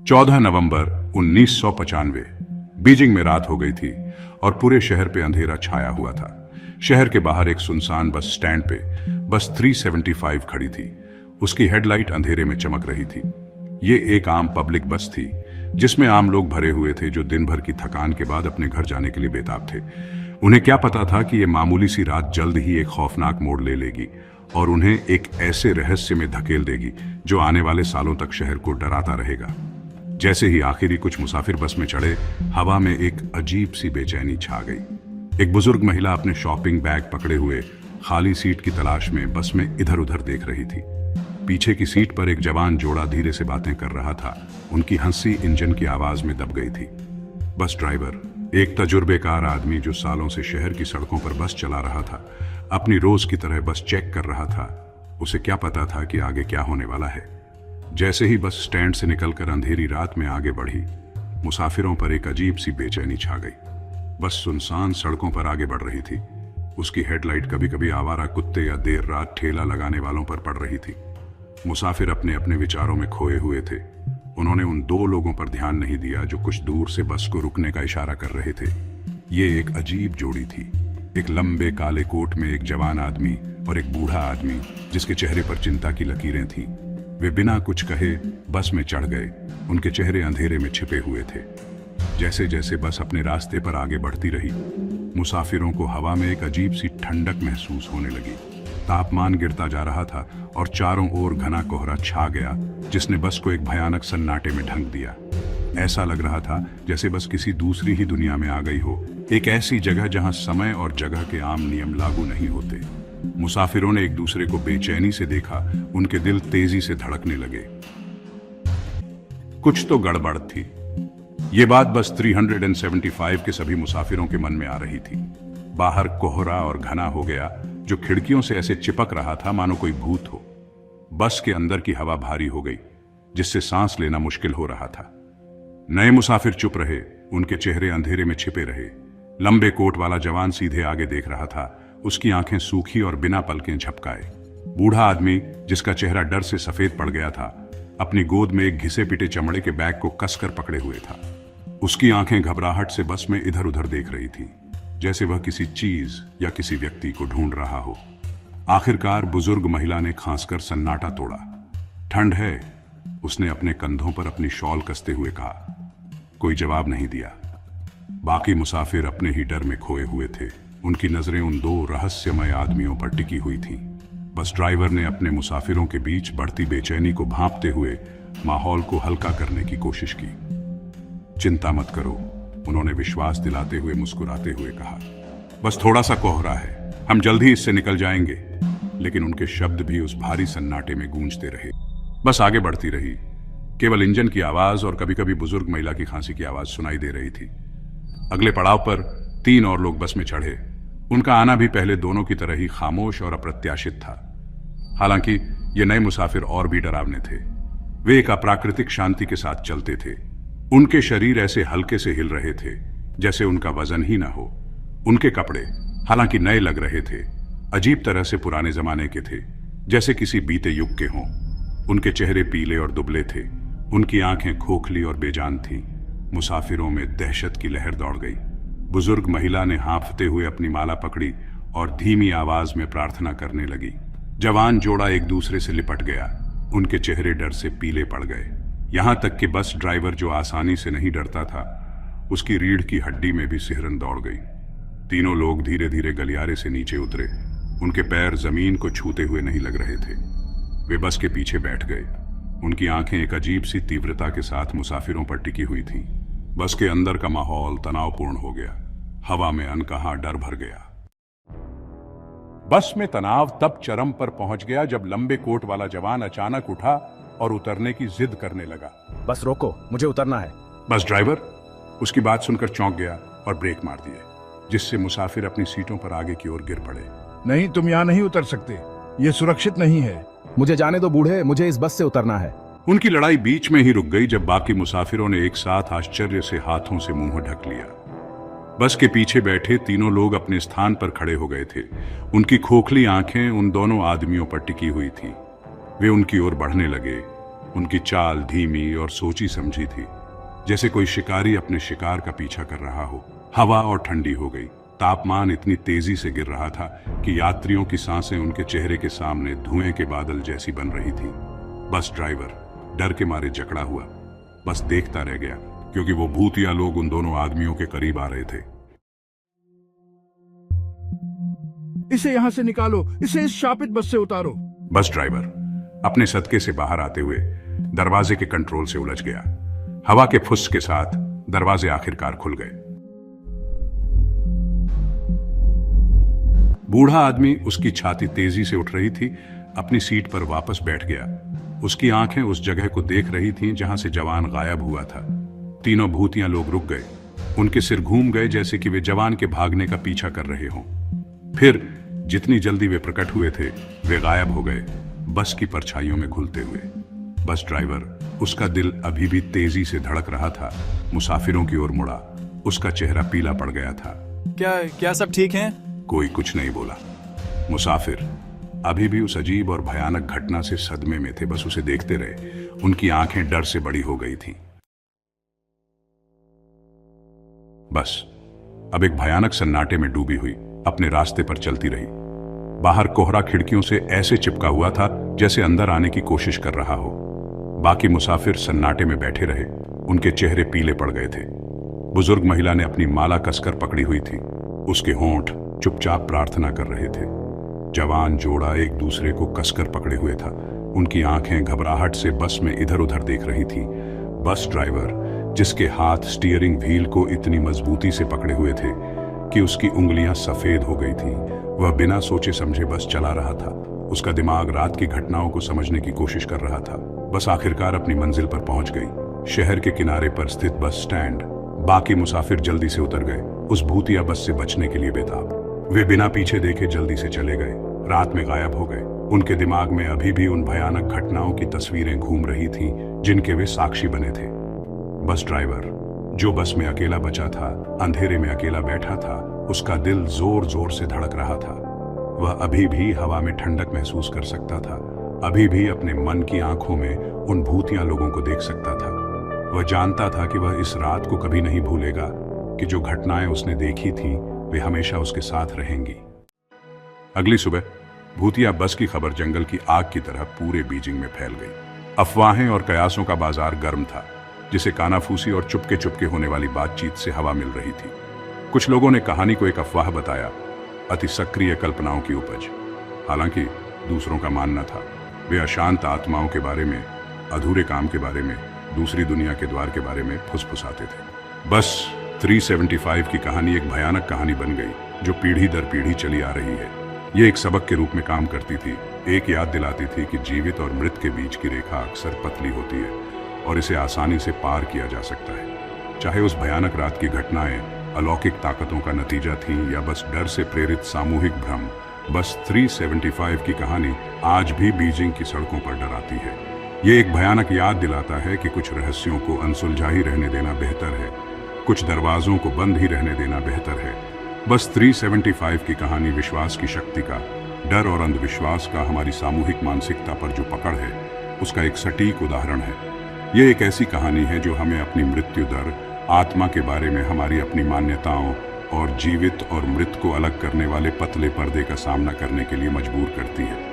14 नवंबर 1995 Beijing में रात हो गई थी और पूरे शहर पे अंधेरा छाया हुआ था। शहर के बाहर एक सुनसान बस स्टैंड पे बस 375 खड़ी थी। उसकी हेडलाइट अंधेरे में चमक रही थी। ये एक आम पब्लिक बस थी जिसमें आम लोग भरे हुए थे जो दिन भर की थकान के बाद अपने घर जाने के लिए बेताब थे। उन्हें क्या पता था कि ये मामूली सी रात जल्द ही एक खौफनाक मोड़ ले लेगी और उन्हें एक ऐसे रहस्य में धकेल देगी जो आने वाले सालों तक शहर को डराता रहेगा। जैसे ही आखिरी कुछ मुसाफिर बस में चढ़े, हवा में एक अजीब सी बेचैनी छा गई। एक बुजुर्ग महिला अपने शॉपिंग बैग पकड़े हुए खाली सीट की तलाश में बस में इधर उधर देख रही थी। पीछे की सीट पर एक जवान जोड़ा धीरे से बातें कर रहा था। उनकी हंसी इंजन की आवाज में दब गई थी। बस ड्राइवर, एक तजुर्बेकार आदमी जो सालों से शहर की सड़कों पर बस चला रहा था, अपनी रोज की तरह बस चेक कर रहा था। उसे क्या पता था कि आगे क्या होने वाला है। जैसे ही बस स्टैंड से निकलकर अंधेरी रात में आगे बढ़ी, मुसाफिरों पर एक अजीब सी बेचैनी छा गई। बस सुनसान सड़कों पर आगे बढ़ रही थी। उसकी हेडलाइट कभी कभी आवारा कुत्ते या देर रात ठेला लगाने वालों पर पड़ रही थी। मुसाफिर अपने अपने विचारों में खोए हुए थे। उन्होंने उन दो लोगों पर ध्यान नहीं दिया जो कुछ दूर से बस को रुकने का इशारा कर रहे थे। ये एक अजीब जोड़ी थी। एक लंबे काले कोट में एक जवान आदमी और एक बूढ़ा आदमी जिसके चेहरे पर चिंता की लकीरें थीं। वे बिना कुछ कहे बस में चढ़ गए। उनके चेहरे अंधेरे में छिपे हुए थे। जैसे जैसे बस अपने रास्ते पर आगे बढ़ती रही, मुसाफिरों को हवा में एक अजीब सी ठंडक महसूस होने लगी। तापमान गिरता जा रहा था और चारों ओर घना कोहरा छा गया जिसने बस को एक भयानक सन्नाटे में ढक दिया। ऐसा लग रहा था जैसे बस किसी दूसरी ही दुनिया में आ गई हो, एक ऐसी जगह जहां समय और जगह के आम नियम लागू नहीं होते। मुसाफिरों ने एक दूसरे को बेचैनी से देखा। उनके दिल तेजी से धड़कने लगे। कुछ तो गड़बड़ थी। ये बात बस 375 के सभी मुसाफिरों के मन में आ रही थी। बाहर कोहरा और घना हो गया जो खिड़कियों से ऐसे चिपक रहा था मानो कोई भूत हो। बस के अंदर की हवा भारी हो गई जिससे सांस लेना मुश्किल हो रहा था। नए मुसाफिर चुप रहे। उनके चेहरे अंधेरे में छिपे रहे। लंबे कोट वाला जवान सीधे आगे देख रहा था। उसकी आंखें सूखी और बिना पलकें झपकाए। बूढ़ा आदमी जिसका चेहरा डर से सफेद पड़ गया था, अपनी गोद में एक घिसे पिटे चमड़े के बैग को कसकर पकड़े हुए था। उसकी आंखें घबराहट से बस में इधर उधर देख रही थी, जैसे वह किसी चीज या किसी व्यक्ति को ढूंढ रहा हो। आखिरकार बुजुर्ग महिला ने खांसकर सन्नाटा तोड़ा। ठंड है, उसने अपने कंधों पर अपनी शॉल कसते हुए कहा। कोई जवाब नहीं दिया। बाकी मुसाफिर अपने ही डर में खोए हुए थे। उनकी नजरें उन दो रहस्यमय आदमियों पर टिकी हुई थीं। बस ड्राइवर ने अपने मुसाफिरों के बीच बढ़ती बेचैनी को भांपते हुए माहौल को हल्का करने की कोशिश की। चिंता मत करो, उन्होंने विश्वास दिलाते हुए मुस्कुराते हुए कहा। बस थोड़ा सा कोहरा है, हम जल्द ही इससे निकल जाएंगे। लेकिन उनके शब्द भी उस भारी सन्नाटे में गूंजते रहे। बस आगे बढ़ती रही। केवल इंजन की आवाज और कभी कभी बुजुर्ग महिला की खांसी की आवाज सुनाई दे रही थी। अगले पड़ाव पर 3 और लोग बस में चढ़े। उनका आना भी पहले दोनों की तरह ही खामोश और अप्रत्याशित था। हालांकि ये नए मुसाफिर और भी डरावने थे। वे एक अप्राकृतिक शांति के साथ चलते थे। उनके शरीर ऐसे हल्के से हिल रहे थे जैसे उनका वजन ही ना हो। उनके कपड़े हालांकि नए लग रहे थे, अजीब तरह से पुराने जमाने के थे, जैसे किसी बीते युग के हों। उनके चेहरे पीले और दुबले थे। उनकी आंखें खोखली और बेजान थीं। मुसाफिरों में दहशत की लहर दौड़ गई। बुजुर्ग महिला ने हांफते हुए अपनी माला पकड़ी और धीमी आवाज में प्रार्थना करने लगी। जवान जोड़ा एक दूसरे से लिपट गया। उनके चेहरे डर से पीले पड़ गए। यहां तक कि बस ड्राइवर जो आसानी से नहीं डरता था, उसकी रीढ़ की हड्डी में भी सिहरन दौड़ गई। तीनों लोग धीरे धीरे गलियारे से नीचे उतरे। उनके पैर जमीन को छूते हुए नहीं लग रहे थे। वे बस के पीछे बैठ गए। उनकी आंखें एक अजीब सी तीव्रता के साथ मुसाफिरों पर टिकी हुई थीं। बस के अंदर का माहौल तनावपूर्ण हो गया। हवा में अनकहा डर भर गया। बस में तनाव तब चरम पर पहुंच गया जब लंबे कोट वाला जवान अचानक उठा और उतरने की जिद करने लगा। बस रोको, मुझे उतरना है। बस ड्राइवर उसकी बात सुनकर चौंक गया और ब्रेक मार दिए, जिससे मुसाफिर अपनी सीटों पर आगे की ओर गिर पड़े। नहीं, तुम यहाँ नहीं उतर सकते, ये सुरक्षित नहीं है। मुझे जाने दो बूढ़े, मुझे इस बस से उतरना है। उनकी लड़ाई बीच में ही रुक गई जब बाकी मुसाफिरों ने एक साथ आश्चर्य से हाथों से मुंह ढक लिया। बस के पीछे बैठे तीनों लोग अपने स्थान पर खड़े हो गए थे। उनकी खोखली आंखें उन दोनों आदमियों पर टिकी हुई थीं। वे उनकी ओर बढ़ने लगे। उनकी चाल धीमी और सोची समझी थी, जैसे कोई शिकारी अपने शिकार का पीछा कर रहा हो। हवा और ठंडी हो गई। तापमान इतनी तेजी से गिर रहा था कि यात्रियों की सांसें उनके चेहरे के सामने धुएं के बादल जैसी बन रही थी। बस ड्राइवर डर के मारे जकड़ा हुआ बस देखता रह गया, क्योंकि वो भूतिया लोग उन दोनों आदमियों के करीब आ रहे थे। इसे यहाँ से निकालो, इसे इस शापित बस से उतारो। बस ड्राइवर अपने सदके से बाहर आते हुए दरवाजे के कंट्रोल से उलझ गया। हवा के फुस के साथ दरवाजे आखिरकार खुल गए। बूढ़ा आदमी, उसकी छाती तेजी से उठ रही थी, अपनी सीट पर वापस बैठ गया। उसकी आंखें उस जगह को देख रही थीं जहां से जवान गायब हुआ था। तीनों भूतिया लोग रुक गए। उनके सिर घूम गए, जैसे कि वे जवान के भागने का पीछा कर रहे हों। फिर जितनी जल्दी वे प्रकट हुए थे, वे गायब हो गए, बस की परछाइयों में घुलते हुए। बस ड्राइवर, उसका दिल अभी भी तेजी से धड़क रहा था, मुसाफिरों की ओर मुड़ा। उसका चेहरा पीला पड़ गया था। क्या सब ठीक हैं? कोई कुछ नहीं बोला। मुसाफिर अभी भी उस अजीब और भयानक घटना से सदमे में थे, बस उसे देखते रहे। उनकी आंखें डर से बड़ी हो गई थीं। बस अब एक भयानक सन्नाटे में डूबी हुई अपने रास्ते पर चलती रही। बाहर कोहरा खिड़कियों से ऐसे चिपका हुआ था जैसे अंदर आने की कोशिश कर रहा हो। बाकी मुसाफिर सन्नाटे में बैठे रहे। उनके चेहरे पीले पड़ गए थे। बुजुर्ग महिला ने अपनी माला कसकर पकड़ी हुई थी। उसके होंठ चुपचाप प्रार्थना कर रहे थे। जवान जोड़ा एक दूसरे को कसकर पकड़े हुए था। उनकी आंखें घबराहट से बस में इधर उधर देख रही थी। बस ड्राइवर, जिसके हाथ स्टीयरिंग व्हील को इतनी मजबूती से पकड़े हुए थे कि उसकी उंगलियां सफेद हो गई थीं, वह बिना सोचे समझे बस चला रहा था। उसका दिमाग रात की घटनाओं को समझने की कोशिश कर रहा था। बस आखिरकार अपनी मंजिल पर पहुंच गई, शहर के किनारे पर स्थित बस स्टैंड। बाकी मुसाफिर जल्दी से उतर गए, उस भूतिया बस से बचने के लिए बेताब। वे बिना पीछे देखे जल्दी से चले गए, रात में गायब हो गए। उनके दिमाग में अभी भी उन भयानक घटनाओं की तस्वीरें घूम रही थीं जिनके वे साक्षी बने थे। बस ड्राइवर, जो बस में अकेला बचा था, अंधेरे में अकेला बैठा था, उसका दिल जोर जोर से धड़क रहा था। वह अभी भी हवा में ठंडक महसूस कर सकता था, अभी भी अपने मन की आंखों में उन भूतिया लोगों को देख सकता था। वह जानता था कि वह इस रात को कभी नहीं भूलेगा, कि जो घटनाएं उसने देखी थीं वे हमेशा उसके साथ रहेंगी। अगली सुबह भूतिया बस की खबर जंगल की आग की तरह पूरे बीजिंग में फैल गई। अफवाहें और कयासों का बाजार गर्म था, जिसे कानाफूसी और चुपके चुपके होने वाली बातचीत से हवा मिल रही थी। कुछ लोगों ने कहानी को एक अफवाह बताया, अति सक्रिय कल्पनाओं की उपज। हालांकि दूसरों का मानना था वे अशांत आत्माओं के बारे में, अधूरे काम के बारे में, दूसरी दुनिया के द्वार के बारे में फुसफुसाते थे। बस 375 की कहानी एक भयानक कहानी बन गई, जो पीढ़ी दर पीढ़ी चली आ रही है। ये एक सबक के रूप में काम करती थी, एक याद दिलाती थी कि जीवित और मृत के बीच की रेखा अक्सर पतली होती है और इसे आसानी से पार किया जा सकता है। चाहे उस भयानक रात की घटनाएं अलौकिक ताकतों का नतीजा थीं या बस डर से प्रेरित सामूहिक भ्रम, बस 375 की कहानी आज भी बीजिंग की सड़कों पर डराती है। ये एक भयानक याद दिलाता है कि कुछ रहस्यों को अनसुलझा ही रहने देना बेहतर है, कुछ दरवाजों को बंद ही रहने देना बेहतर है। बस 375 की कहानी विश्वास की शक्ति का, डर और अंधविश्वास का हमारी सामूहिक मानसिकता पर जो पकड़ है, उसका एक सटीक उदाहरण है। ये एक ऐसी कहानी है जो हमें अपनी मृत्यु दर, आत्मा के बारे में हमारी अपनी मान्यताओं और जीवित और मृत को अलग करने वाले पतले पर्दे का सामना करने के लिए मजबूर करती है।